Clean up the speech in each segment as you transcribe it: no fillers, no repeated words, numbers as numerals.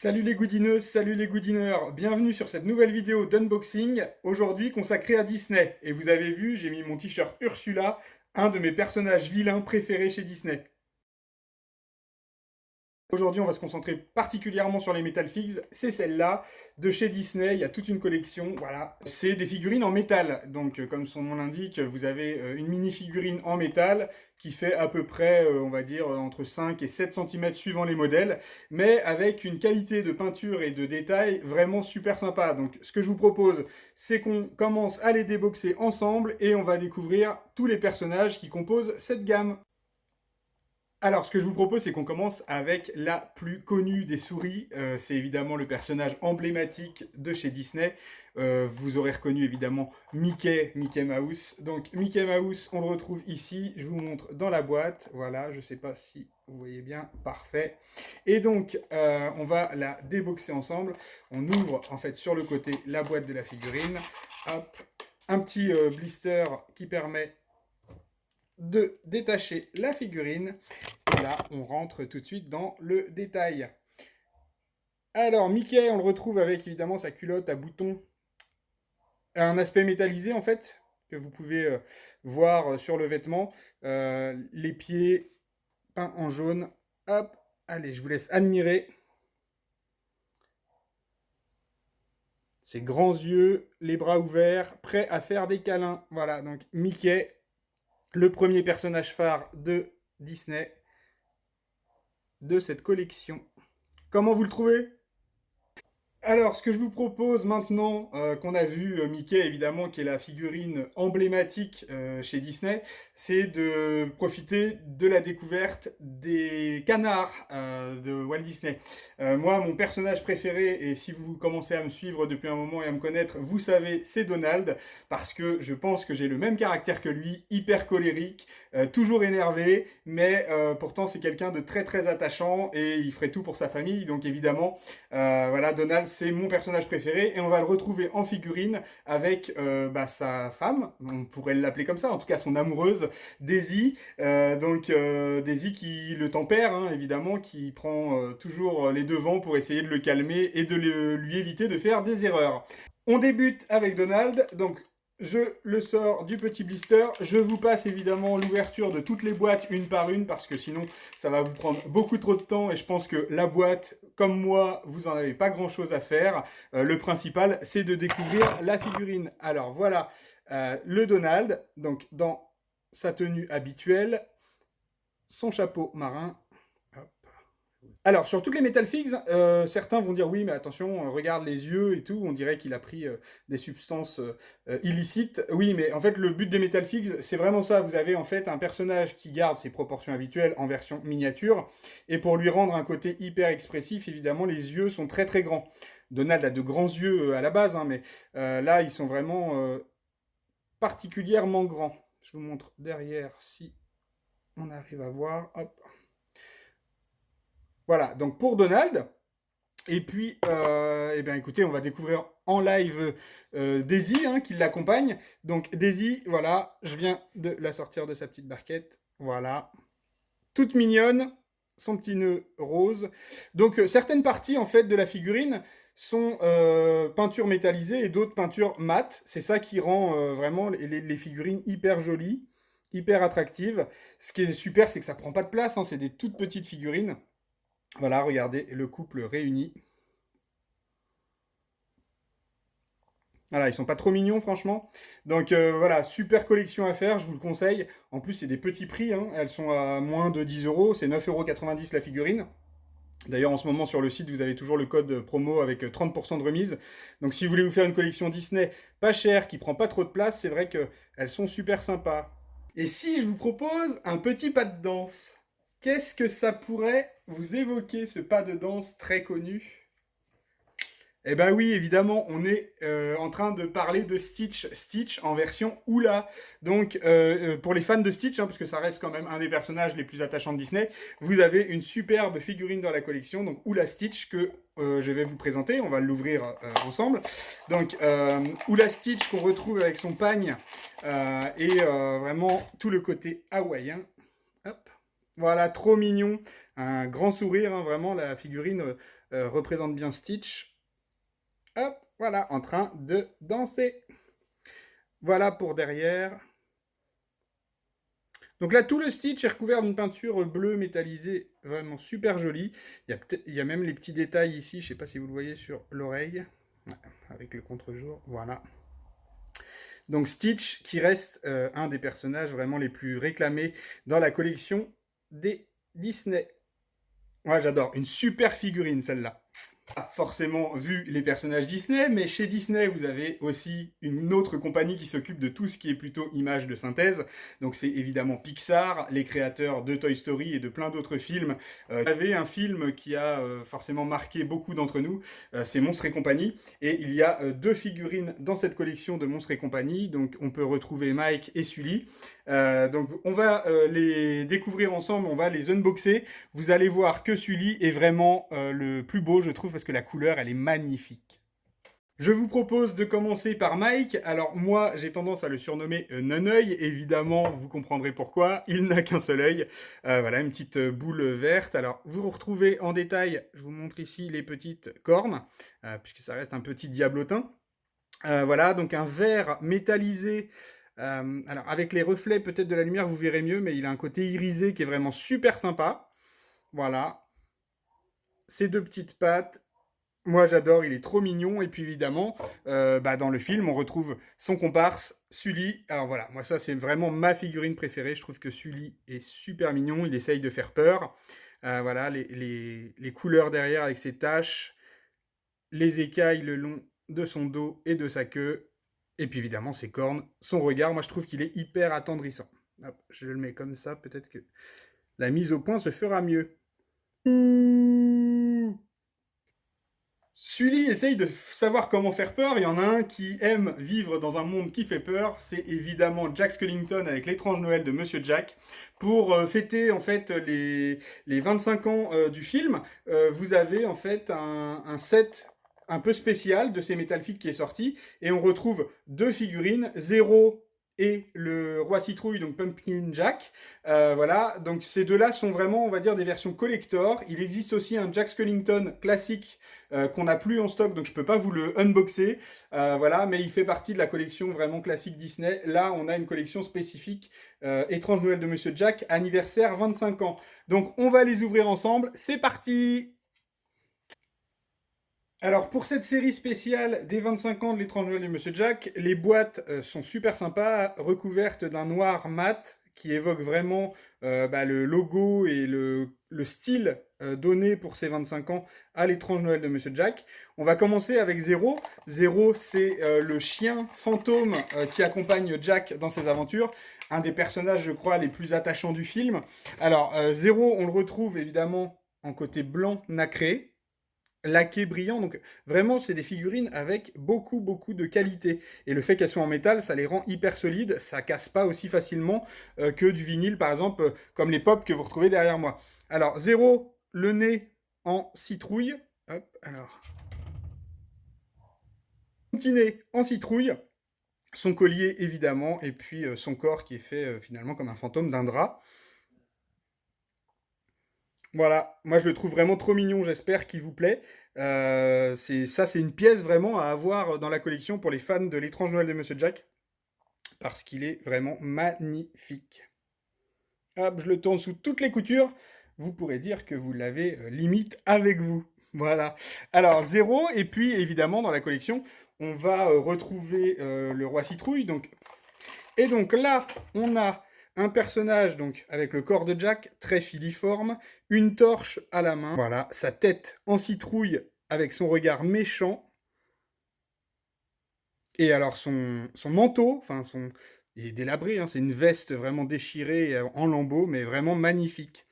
Salut les goodineuses, salut les goodineurs, bienvenue sur cette nouvelle vidéo d'unboxing, aujourd'hui consacrée à Disney. Et vous avez vu, j'ai mis mon t-shirt Ursula, un de mes personnages vilains préférés chez Disney. Aujourd'hui, on va se concentrer particulièrement sur les Metal Figs. C'est celle-là, de chez Disney. Il y a toute une collection. Voilà. C'est des figurines en métal. Donc, comme son nom l'indique, vous avez une mini-figurine en métal qui fait à peu près, on va dire, entre 5 et 7 cm suivant les modèles, mais avec une qualité de peinture et de détail vraiment super sympa. Donc, ce que je vous propose, c'est qu'on commence à les déboxer ensemble et on va découvrir tous les personnages qui composent cette gamme. Alors, ce que je vous propose, c'est qu'on commence avec la plus connue des souris. C'est évidemment le personnage emblématique de chez Disney. Vous aurez reconnu évidemment Mickey Mouse. Donc, Mickey Mouse, on le retrouve ici. Je vous montre dans la boîte. Voilà, je ne sais pas si vous voyez bien. Parfait. Et donc, on va la déboxer ensemble. On ouvre en fait sur le côté la boîte de la figurine. Hop, un petit blister qui permet de détacher la figurine. Et là, on rentre tout de suite dans le détail. Alors, Mickey, on le retrouve avec évidemment sa culotte à boutons, un aspect métallisé en fait, que vous pouvez voir sur le vêtement. Les pieds peints en jaune. Hop, allez, je vous laisse admirer. Ses grands yeux, les bras ouverts, prêts à faire des câlins. Voilà, donc Mickey, le premier personnage phare de Disney, de cette collection. Comment vous le trouvez? Alors, ce que je vous propose maintenant, qu'on a vu Mickey évidemment, qui est la figurine emblématique chez Disney, c'est de profiter de la découverte des canards de Walt Disney. Moi, mon personnage préféré, et si vous commencez à me suivre depuis un moment et à me connaître, vous savez, c'est Donald, parce que je pense que j'ai le même caractère que lui, hyper colérique, toujours énervé, mais pourtant c'est quelqu'un de très très attachant et il ferait tout pour sa famille, donc évidemment, voilà, Donald, c'est mon personnage préféré et on va le retrouver en figurine avec sa femme, on pourrait l'appeler comme ça, en tout cas son amoureuse, Daisy. Daisy qui le tempère, hein, évidemment, qui prend toujours les devants pour essayer de le calmer et de lui éviter de faire des erreurs. On débute avec Donald, donc je le sors du petit blister. Je vous passe évidemment l'ouverture de toutes les boîtes une par une parce que sinon ça va vous prendre beaucoup trop de temps et je pense que la boîte, comme moi, vous en avez pas grand chose à faire. Le principal, c'est de découvrir la figurine. Alors voilà, le Donald, donc dans sa tenue habituelle, son chapeau marin. Alors, sur toutes les Metal Figs, certains vont dire oui, mais attention, regarde les yeux et tout, on dirait qu'il a pris des substances illicites. Oui, mais en fait, le but des Metal Figs, c'est vraiment ça. Vous avez en fait un personnage qui garde ses proportions habituelles en version miniature, et pour lui rendre un côté hyper expressif, évidemment, les yeux sont très très grands. Donald a de grands yeux à la base, hein, mais là, ils sont vraiment particulièrement grands. Je vous montre derrière si on arrive à voir. Hop. Voilà, donc pour Donald, et puis, eh bien, écoutez, on va découvrir en live Daisy, hein, qui l'accompagne. Donc Daisy, voilà, je viens de la sortir de sa petite barquette, voilà, toute mignonne, son petit nœud rose. Donc certaines parties en fait de la figurine sont peinture métallisée et d'autres peinture mate. C'est ça qui rend vraiment les figurines hyper jolies, hyper attractives. Ce qui est super, c'est que ça prend pas de place, hein, c'est des toutes petites figurines. Voilà, regardez le couple réuni. Voilà, ils sont pas trop mignons, franchement. Donc voilà, super collection à faire, je vous le conseille. En plus, c'est des petits prix, hein. Elles sont à moins de 10 euros, c'est 9,90 € la figurine. D'ailleurs, en ce moment, sur le site, vous avez toujours le code promo avec 30% de remise. Donc si vous voulez vous faire une collection Disney pas chère, qui prend pas trop de place, c'est vrai qu'elles sont super sympas. Et si je vous propose un petit pas de danse, qu'est-ce que ça pourrait vous évoquer, ce pas de danse très connu? Eh ben oui, évidemment, on est en train de parler de Stitch en version Oula. Donc, pour les fans de Stitch, hein, parce que ça reste quand même un des personnages les plus attachants de Disney, vous avez une superbe figurine dans la collection, donc Oula Stitch, que je vais vous présenter. On va l'ouvrir ensemble. Donc, Oula Stitch qu'on retrouve avec son pagne et vraiment tout le côté hawaïen. Hop. Voilà, trop mignon. Un grand sourire, hein, vraiment, la figurine représente bien Stitch. Hop, voilà, en train de danser. Voilà pour derrière. Donc là, tout le Stitch est recouvert d'une peinture bleue métallisée, vraiment super jolie. Il y a même les petits détails ici, je ne sais pas si vous le voyez sur l'oreille, ouais, avec le contre-jour, voilà. Donc Stitch, qui reste un des personnages vraiment les plus réclamés dans la collection des Disney. Ouais, j'adore, une super figurine celle-là. Forcément vu les personnages Disney, mais chez Disney, vous avez aussi une autre compagnie qui s'occupe de tout ce qui est plutôt image de synthèse. Donc c'est évidemment Pixar, les créateurs de Toy Story et de plein d'autres films. Vous avez un film qui a forcément marqué beaucoup d'entre nous, c'est Monstres et compagnie. Et il y a deux figurines dans cette collection de Monstres et compagnie. Donc on peut retrouver Mike et Sully. Donc on va les découvrir ensemble, on va les unboxer. Vous allez voir que Sully est vraiment le plus beau, je trouve, parce que la couleur, elle est magnifique. Je vous propose de commencer par Mike. Alors moi, j'ai tendance à le surnommer non-œil. Évidemment, vous comprendrez pourquoi. Il n'a qu'un seul œil. Voilà, une petite boule verte. Alors, vous retrouvez en détail, je vous montre ici les petites cornes, puisque ça reste un petit diablotin. Voilà, donc un verre métallisé. Alors, avec les reflets peut-être de la lumière, vous verrez mieux, mais il a un côté irisé qui est vraiment super sympa. Voilà. Ces deux petites pattes. Moi j'adore, il est trop mignon. Et puis évidemment, dans le film, on retrouve son comparse, Sully. Alors voilà, moi ça c'est vraiment ma figurine préférée. Je trouve que Sully est super mignon, il essaye de faire peur. Voilà, les couleurs derrière avec ses taches, les écailles le long de son dos et de sa queue. Et puis évidemment ses cornes, son regard, moi je trouve qu'il est hyper attendrissant. Hop, je le mets comme ça, peut-être que la mise au point se fera mieux. Sully essaye de savoir comment faire peur. Il y en a un qui aime vivre dans un monde qui fait peur. C'est évidemment Jack Skellington avec l'étrange Noël de Monsieur Jack. Pour fêter en fait les 25 ans du film, vous avez en fait un set un peu spécial de ces Metal Fig qui est sorti. Et on retrouve deux figurines, Zéro et le Roi Citrouille, donc Pumpkin Jack. Voilà, donc ces deux-là sont vraiment, on va dire, des versions collector. Il existe aussi un Jack Skellington classique qu'on n'a plus en stock, donc je peux pas vous le unboxer. Voilà, mais il fait partie de la collection vraiment classique Disney. Là, on a une collection spécifique Étrange Noël de Monsieur Jack, anniversaire 25 ans. Donc on va les ouvrir ensemble. C'est parti! Alors pour cette série spéciale des 25 ans de l'étrange Noël de Monsieur Jack, les boîtes sont super sympas, recouvertes d'un noir mat qui évoque vraiment le logo et le style donné pour ces 25 ans à l'étrange Noël de Monsieur Jack. On va commencer avec Zéro. Zéro, c'est le chien fantôme qui accompagne Jack dans ses aventures. Un des personnages, je crois, les plus attachants du film. Alors, Zéro, on le retrouve évidemment en côté blanc nacré, laqué brillant, donc vraiment c'est des figurines avec beaucoup de qualité, et le fait qu'elles soient en métal ça les rend hyper solides, ça casse pas aussi facilement que du vinyle par exemple, comme les pop que vous retrouvez derrière moi. Alors Zéro, le nez en citrouille, hop, alors petit nez en citrouille, son collier évidemment, et puis son corps qui est fait finalement comme un fantôme d'un drap. Voilà, moi je le trouve vraiment trop mignon, j'espère qu'il vous plaît. C'est une pièce vraiment à avoir dans la collection pour les fans de l'étrange Noël de Monsieur Jack, parce qu'il est vraiment magnifique. Hop, je le tourne sous toutes les coutures, vous pourrez dire que vous l'avez limite avec vous. Voilà. Alors, Zéro, et puis évidemment dans la collection, on va retrouver le Roi Citrouille. Et donc là, on a un personnage donc avec le corps de Jack, très filiforme, une torche à la main, voilà, sa tête en citrouille avec son regard méchant, et alors son manteau, il est délabré, hein, c'est une veste vraiment déchirée en lambeaux, mais vraiment magnifique.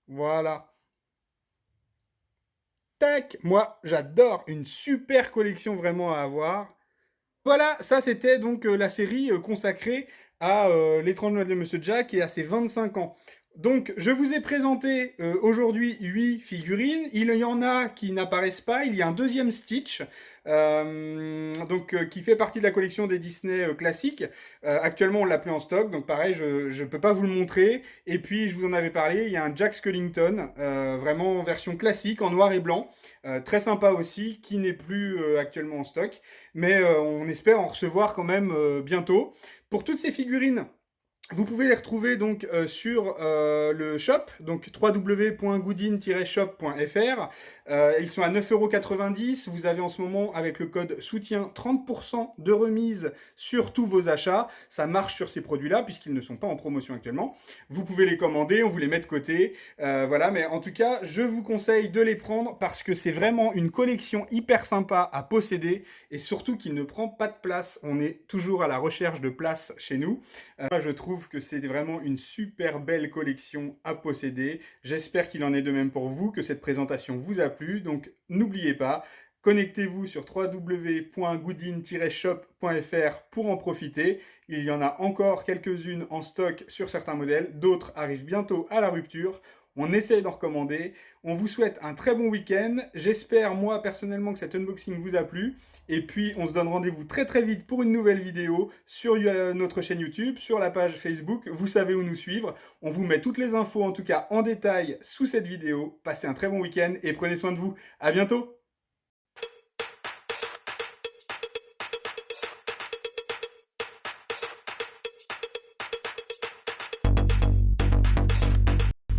Voilà. Tac, moi j'adore, une super collection vraiment à avoir. Voilà, ça c'était donc la série consacrée à l'étrange Noël de Monsieur Jack et à ses 25 ans. Donc, je vous ai présenté aujourd'hui 8 figurines. Il y en a qui n'apparaissent pas. Il y a un deuxième Stitch, qui fait partie de la collection des Disney classiques. Actuellement, on l'a plus en stock, donc pareil, je ne peux pas vous le montrer. Et puis, je vous en avais parlé, il y a un Jack Skellington, vraiment en version classique, en noir et blanc. Très sympa aussi, qui n'est plus actuellement en stock. Mais on espère en recevoir quand même bientôt. Pour toutes ces figurines, vous pouvez les retrouver donc sur le shop, donc www.goodin-shop.fr. Ils sont à 9,90 €. Vous avez en ce moment, avec le code soutien, 30% de remise sur tous vos achats. Ça marche sur ces produits-là, puisqu'ils ne sont pas en promotion actuellement. Vous pouvez les commander, on vous les met de côté. Voilà, mais en tout cas, je vous conseille de les prendre parce que c'est vraiment une collection hyper sympa à posséder et surtout qu'il ne prend pas de place. On est toujours à la recherche de place chez nous. Je trouve que c'est vraiment une super belle collection à posséder. J'espère qu'il en est de même pour vous, que cette présentation vous a plu. Donc n'oubliez pas, connectez-vous sur www.goodin-shop.fr pour en profiter. Il y en a encore quelques-unes en stock sur certains modèles. D'autres arrivent bientôt à la rupture. On essaie d'en recommander. On vous souhaite un très bon week-end. J'espère, moi, personnellement, que cet unboxing vous a plu. Et puis, on se donne rendez-vous très très vite pour une nouvelle vidéo sur notre chaîne YouTube, sur la page Facebook. Vous savez où nous suivre. On vous met toutes les infos, en tout cas en détail, sous cette vidéo. Passez un très bon week-end et prenez soin de vous. À bientôt!